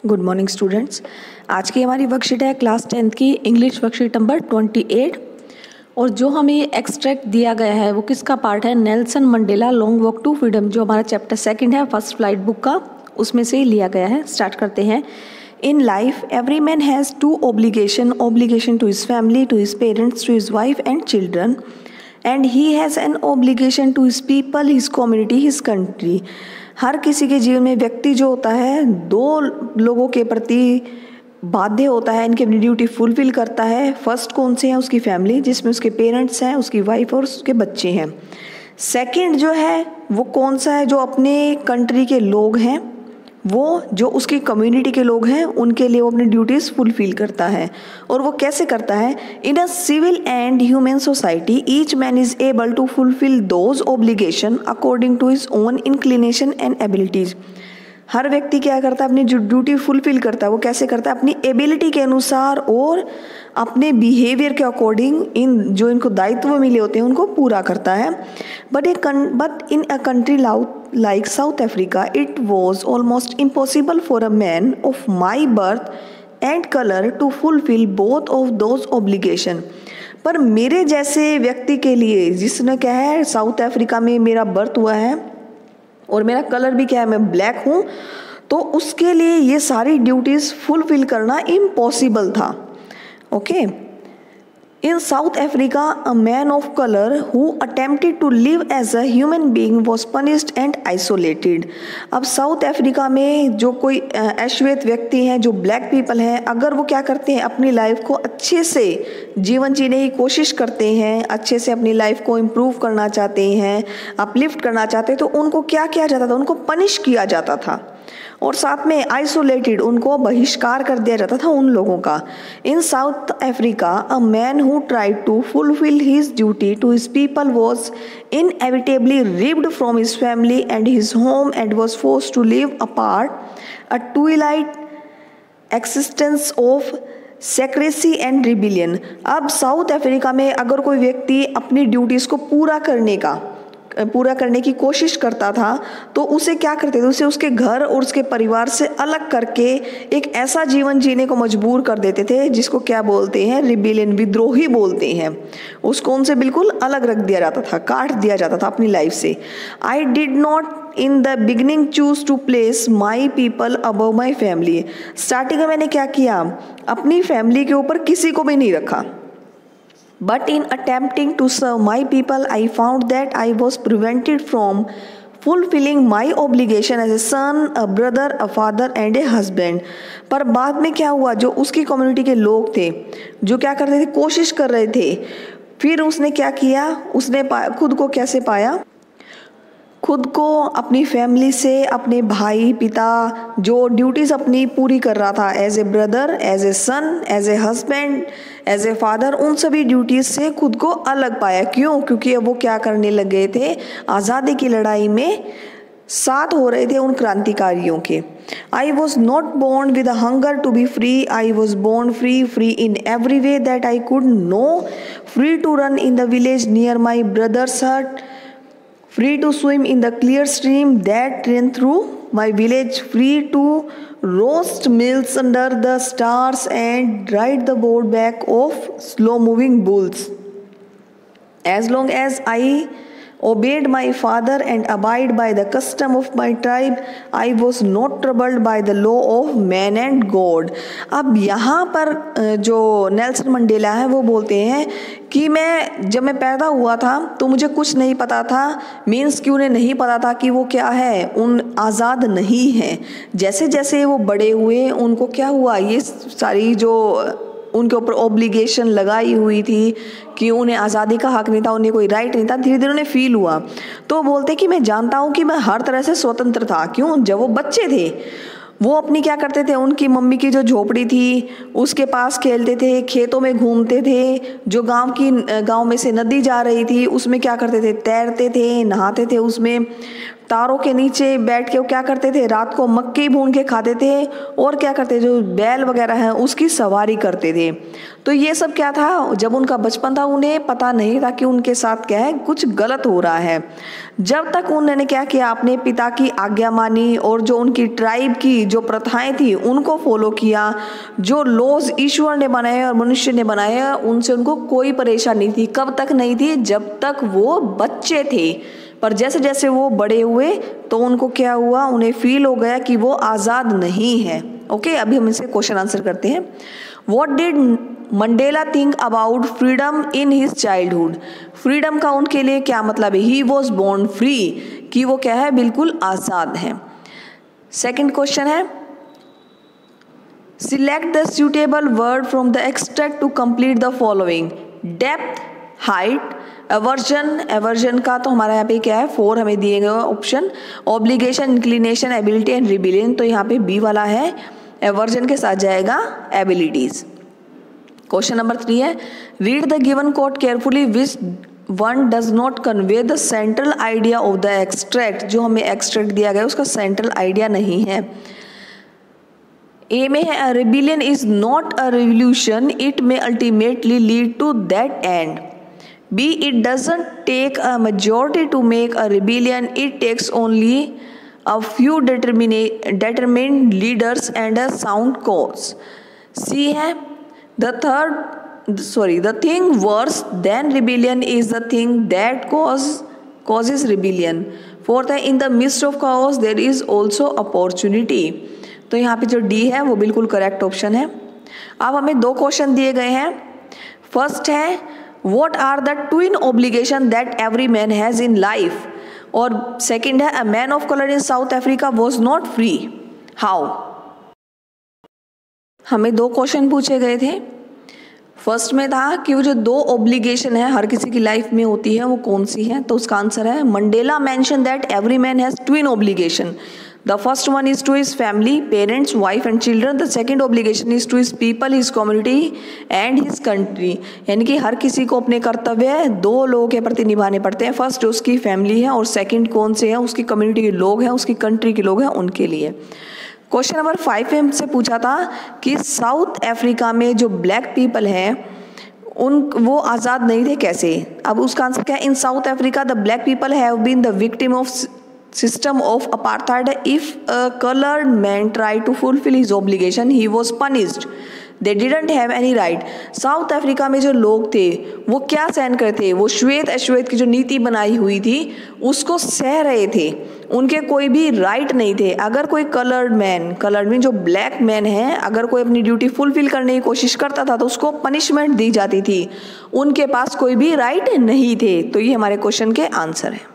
Good morning students. आज की हमारी वर्कशीट है क्लास 10th की इंग्लिश वर्कशीट नंबर 28। और जो हमें एक्सट्रैक्ट दिया गया है वो किसका पार्ट है? Nelson Mandela long walk to freedom, जो हमारा चैप्टर 2 है फर्स्ट फ्लाइट बुक का, उसमें से लिया गया है। स्टार्ट करते हैं। In life every man has two obligation to his family, to his parents, to his wife and children, and he has an obligation to his people, his community, his country. हर किसी के जीवन में व्यक्ति जो होता है दो लोगों के प्रति बाध्य होता है, इनकी अपनी ड्यूटी फुलफिल करता है। फर्स्ट कौन से हैं? उसकी फैमिली, जिसमें उसके पेरेंट्स हैं, उसकी वाइफ और उसके बच्चे हैं। सेकंड जो है वो कौन सा है? जो अपने कंट्री के लोग हैं, वो जो उसकी कम्युनिटी के लोग हैं उनके लिए वो अपनी ड्यूटीज़ फुलफिल करता है। और वो कैसे करता है? In a civil and human society each man is able to fulfil those obligation according to his own inclination and abilities. हर व्यक्ति क्या करता है? अपनी जो ड्यूटी फुलफिल करता है वो कैसे करता है? अपनी एबिलिटी के अनुसार और अपने बिहेवियर के अकॉर्डिंग इन जो इनको दायित्व मिले होते हैं उनको पूरा करता है। But in a country like South Africa, it was almost impossible for a man of my birth and color to fulfill both of those obligations. पर मेरे जैसे व्यक्ति के लिए, जिसने क्या है साउथ अफ्रीका में मेरा बर्थ हुआ है और मेरा कलर भी क्या है, मैं ब्लैक हूँ, तो उसके लिए ये सारी ड्यूटीज़ फुलफिल करना इम्पॉसिबल था। Okay. In South Africa, a man of color who attempted to live as a human being was punished and isolated. अब साउथ अफ्रीका में जो कोई अश्वेत व्यक्ति हैं, जो ब्लैक पीपल हैं, अगर वो क्या करते हैं, अपनी लाइफ को अच्छे से जीवन जीने की कोशिश करते हैं, अच्छे से अपनी लाइफ को इम्प्रूव करना चाहते हैं, अपलिफ्ट करना चाहते हैं, तो उनको क्या किया जाता था? उनको पनिश किया जाता था। और साथ में आइसोलेटेड, उनको बहिष्कार कर दिया जाता था उन लोगों का। In South Africa a man who tried to fulfil his duty to his people was inevitably ripped from his family and his home and was forced to live apart, a twilight existence of secrecy and rebellion. अब South Africa में अगर कोई व्यक्ति अपनी duties को पूरा करने की कोशिश करता था तो उसे क्या करते थे? उसे उसके घर और उसके परिवार से अलग करके एक ऐसा जीवन जीने को मजबूर कर देते थे जिसको क्या बोलते हैं? रिबिलियन, विद्रोही बोलते हैं। उसको उनसे बिल्कुल अलग रख दिया जाता था, काट दिया जाता था अपनी लाइफ से। I did not in the beginning choose to place my people above my family. Starting में मैंने क्या किया? अपनी फैमिली के ऊपर किसी को भी नहीं रखा। But in attempting to serve my people, I found that I was prevented from fulfilling my obligation as a son, a brother, a father and a husband. पर बाद में क्या हुआ? जो उसकी कम्युनिटी के लोग थे, जो क्या कर रहे थे? कोशिश कर रहे थे। फिर उसने क्या किया? उसने खुद को कैसे पाया? खुद को अपनी फैमिली से, अपने भाई, पिता, जो ड्यूटीज़ अपनी पूरी कर रहा था, as a brother, as a son, as a husband, as a father, उन सभी ड्यूटीज़ से खुद को अलग पाया। क्यों? क्योंकि अब वो क्या करने लग गए थे? आज़ादी की लड़ाई में साथ हो रहे थे उन क्रांतिकारियों के। I was not born with a hunger to be free, I was born free in every way that I could know, free to run in the village near my brother's hut, free to swim in the clear stream that ran through my village, free to roast meals under the stars and ride the board back of slow moving bulls. As long as I obeyed my father and abide by the custom of my tribe, I was not troubled by the law of man and God. अब यहाँ पर जो Nelson Mandela है वो बोलते हैं कि जब मैं पैदा हुआ था तो मुझे कुछ नहीं पता था, मीन्स कि उन्हें नहीं पता था कि वो क्या है, उन आज़ाद नहीं हैं। जैसे जैसे वो बड़े हुए उनको क्या हुआ? ये सारी जो उनके ऊपर ऑब्लिगेशन लगाई हुई थी कि उन्हें आज़ादी का हक नहीं था, उन्हें कोई राइट नहीं था, धीरे धीरे उन्हें फील हुआ। तो बोलते कि मैं जानता हूँ कि मैं हर तरह से स्वतंत्र था। क्यों? जब वो बच्चे थे वो अपनी क्या करते थे? उनकी मम्मी की जो झोपड़ी थी उसके पास खेलते थे, खेतों में घूमते थे, जो गांव में से नदी जा रही थी उसमें क्या करते थे? तैरते थे, नहाते थे उसमें। तारों के नीचे बैठ के वो क्या करते थे, रात को मक्के भून के खाते थे और क्या करते थे, जो बैल वगैरह है उसकी सवारी करते थे। तो ये सब क्या था, जब उनका बचपन था उन्हें पता नहीं था कि उनके साथ क्या है, कुछ गलत हो रहा है। जब तक उन्होंने क्या किया, अपने पिता की आज्ञा मानी और जो उनकी ट्राइब की जो प्रथाएं थी उनको फॉलो किया, जो लॉज ईश्वर ने बनाए और मनुष्य ने बनाए उनसे उनको कोई परेशानी नहीं थी। कब तक नहीं थी, जब तक वो बच्चे थे। पर जैसे जैसे वो बड़े हुए तो उनको क्या हुआ, उन्हें फील हो गया कि वो आज़ाद नहीं है। ओके, अभी हम इसे क्वेश्चन आंसर करते हैं। What did Mandela think about freedom in his childhood? Freedom का उनके लिए क्या मतलब है? ही वॉज बोर्न फ्री, कि वो क्या है, बिल्कुल आज़ाद है। सेकेंड क्वेश्चन है, select the suitable word from the extract to complete the following. Depth, height, aversion, aversion का तो हमारा यहाँ पे क्या है, 4 हमें दिए गए option. Obligation, inclination, ability and rebellion, तो यहाँ पे बी वाला है, एवर्जन के साथ जाएगा एबिलिटीज। क्वेश्चन नंबर 3 है, read the given quote carefully which one does not convey the central idea of the extract. जो हमें एक्सट्रैक्ट दिया गया उसका सेंट्रल आइडिया नहीं है। ए में है, a rebellion is not a revolution, it may ultimately lead to that end. B, it doesn't take a majority to make a rebellion, it takes only a few determined leaders and a sound cause. C है, the thing worse than rebellion is the thing that causes rebellion. Fourth है, in the midst of chaos there is also opportunity. तो यहाँ पे जो D है वो बिल्कुल correct option है। अब हमें 2 क्वेश्चन दिए गए हैं। फर्स्ट है, What are the twin obligation that every man has in life? और सेकंड है, a man of color in South Africa was not free. How? हमें 2 क्वेश्चन पूछे गए थे। फर्स्ट में था कि वो जो 2 ऑब्लिगेशन है हर किसी की लाइफ में होती है वो कौन सी है, तो उसका आंसर है, Mandela mention that every man has twin obligation. The first one is to his family, parents, wife and children. The second obligation is to his people, his community and his country. यानी कि हर किसी को अपने कर्तव्य 2 लोगों के प्रति निभाने पड़ते हैं। फर्स्ट उसकी फैमिली है और सेकंड कौन से हैं, उसकी कम्युनिटी के लोग हैं, उसकी कंट्री के लोग हैं, उनके लिए। क्वेश्चन नंबर 5 में हमसे पूछा था कि साउथ अफ्रीका में जो ब्लैक पीपल हैं वो आज़ाद नहीं थे कैसे। अब उसका आंसर क्या है, in South Africa the black people have been the victim of system of apartheid. If a colored man tried to fulfill his obligation, he was punished. They didn't have any right. South Africa में जो लोग थे वो क्या सहन करते थे, वो श्वेत अश्वेत की जो नीति बनाई हुई थी उसको सह रहे थे, उनके कोई भी राइट नहीं थे। अगर कोई कलर्ड मैन जो ब्लैक मैन है, अगर कोई अपनी ड्यूटी फुलफिल करने की कोशिश करता था तो उसको पनिशमेंट दी जाती थी, उनके पास कोई भी राइट नहीं थे। तो ये हमारे क्वेश्चन के आंसर है।